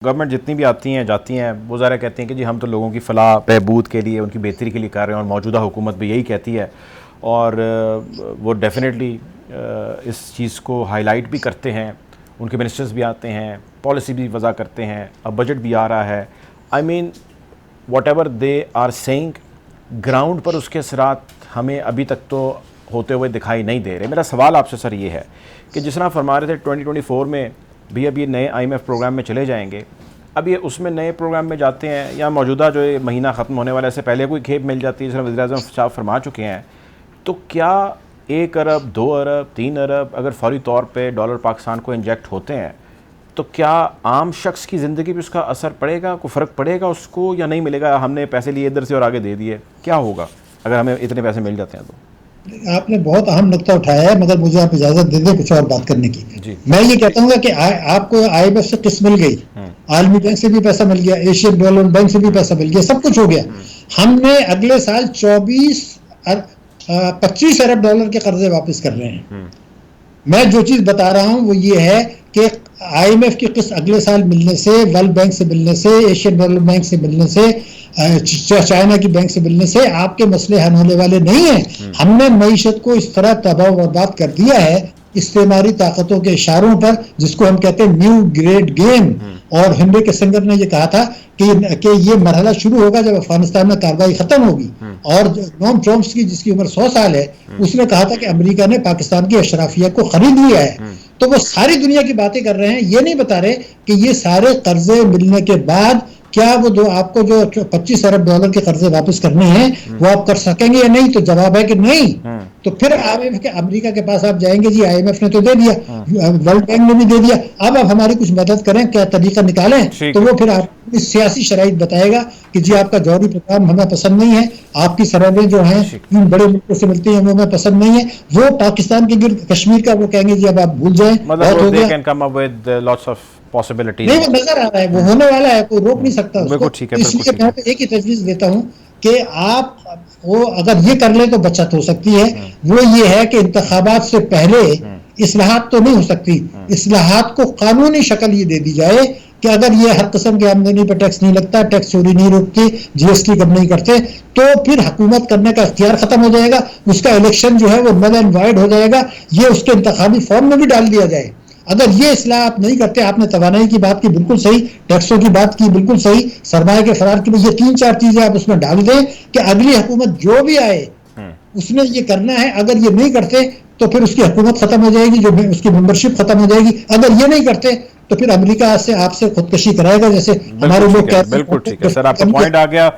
Government जितनी भी आती हैं जाती हैं वो ज़रा कहती हैं कि जी हम तो लोगों की फलाह बहबूद के लिए उनकी बेहतरी के लिए कर रहे हैं और मौजूदा हुकूमत भी यही कहती है और वो डेफिनेटली इस चीज़ को हाईलाइट भी करते हैं। उनके मिनिस्टर्स भी आते हैं, पॉलिसी भी वज़ा करते हैं, अब बजट भी आ रहा है। I mean whatever they are saying ground पर उसके असरात हमें अभी तक तो होते हुए दिखाई नहीं दे रहे। मेरा सवाल आपसे सर ये है कि जिस तरह फरमा रहे थे 2024 में भी अब ये नए IMF प्रोग्राम में चले जाएंगे, अब ये उसमें नए प्रोग्राम में जाते हैं या मौजूदा जो ये महीना ख़त्म होने वाला है इससे पहले कोई खेप मिल जाती है, जिस वज़ीर आज़म साहब फरमा चुके हैं, तो क्या 1 अरब 2 अरब 3 अरब अगर फौरी तौर पे डॉलर पाकिस्तान को इंजेक्ट होते हैं तो क्या आम शख्स की ज़िंदगी पर उसका असर पड़ेगा, कोई फ़र्क पड़ेगा उसको या नहीं मिलेगा? हमने पैसे लिए इधर से और आगे दे दिए, क्या होगा अगर हमें इतने पैसे मिल जाते हैं? तो आपने बहुत अहम नुकता उठाया है, मगर मुझे आप इजाजत दे दें कुछ और बात करने की। मैं ये कहता हूँ कि आपको IMF से किस्त मिल गई, आलमी बैंक से भी पैसा मिल गया, एशियन डेवलपमेंट बैंक से भी पैसा मिल गया, सब कुछ हो गया। हमने अगले साल 25 अरब डॉलर के कर्जे वापस कर रहे हैं। मैं जो चीज बता रहा हूं वो ये है कि IMF की किस्त अगले साल मिलने से, वर्ल्ड बैंक से मिलने से, एशियन डेवलपमेंट बैंक से मिलने से, चाइना की बैंक से मिलने से आपके मसले हल होने वाले नहीं हैं। हमने मईशत को इस तरह तबाह बर्बाद कर दिया है इस्तेमारी ताकतों के इशारों पर, जिसको हम कहते हैं न्यू ग्रेड गेम। और हिंदी के सिंगर ने ये कहा था कि ये मरहला शुरू होगा जब अफगानिस्तान में कार्रवाई खत्म होगी। और नोम चॉम्स्की जिसकी उम्र 100 साल है, उसने कहा था कि अमेरिका ने पाकिस्तान की अशराफिया को खरीद लिया है। तो वो सारी दुनिया की बातें कर रहे हैं, ये नहीं बता रहे कि ये सारे कर्जे मिलने के बाद क्या वो आपको जो 25 अरब डॉलर के कर्जे वापस करने हैं वो आप कर सकेंगे या नहीं। तो जवाब है कि नहीं। तो फिर अमेरिका के पास आप जाएंगे, जी IMF ने तो दे दिया, वर्ल्ड बैंक ने भी दे दिया, अब आप हमारी कुछ मदद करें, क्या तरीका निकालें। तो वो फिर आप इस सियासी शराइत बताएगा कि जी आपका जौहरी प्रोग्राम हमें पसंद नहीं है, आपकी सरहदें जो हैं इन बड़े मुल्कों से मिलती हैं वो हमें पसंद नहीं है। वो पाकिस्तान के गिर्द कश्मीर का वो कहेंगे जी अब आप भूल जाएं, बहुत हो गया। पॉसिबिलिटी नहीं, वो नजर आ रहा है, वो होने वाला है, कोई रोक नहीं सकता उसको। इसलिए मैं एक ही तजवीज देता हूं कि आप वो अगर ये कर ले तो बचत हो सकती है। वो ये है कि इंतखाबात से पहले इस्लाहात तो नहीं हो सकती, इस्लाहात को कानूनी शक्ल ये दे दी जाए कि अगर ये हर किस्म की आमदनी पर टैक्स नहीं लगता, टैक्स चोरी नहीं रोकती, GST कम नहीं करते, तो फिर हुकूमत करने का इख्तियार खत्म हो जाएगा, उसका इलेक्शन जो है वो नल एंड वाइड हो जाएगा, ये उसके इंतखाबी फॉर्म में भी डाल दिया जाए। अगर ये इस्लाह आप नहीं करते, आपने तवानाई की बात की बिल्कुल सही, टैक्सों की बात की बिल्कुल सही, सरमाए के फरार की, ये 3-4 चीजें आप उसमें डाल दें कि अगली हुकूमत जो भी आए उसने ये करना है। अगर ये नहीं करते तो फिर उसकी हुकूमत खत्म हो जाएगी, जो उसकी मेंबरशिप खत्म हो जाएगी। अगर ये नहीं करते तो फिर अमेरिका से आपसे खुदकशी कराएगा, जैसे हमारे लोग कहते हैं। बिल्कुल ठीक है सर, आपका पॉइंट आ गया।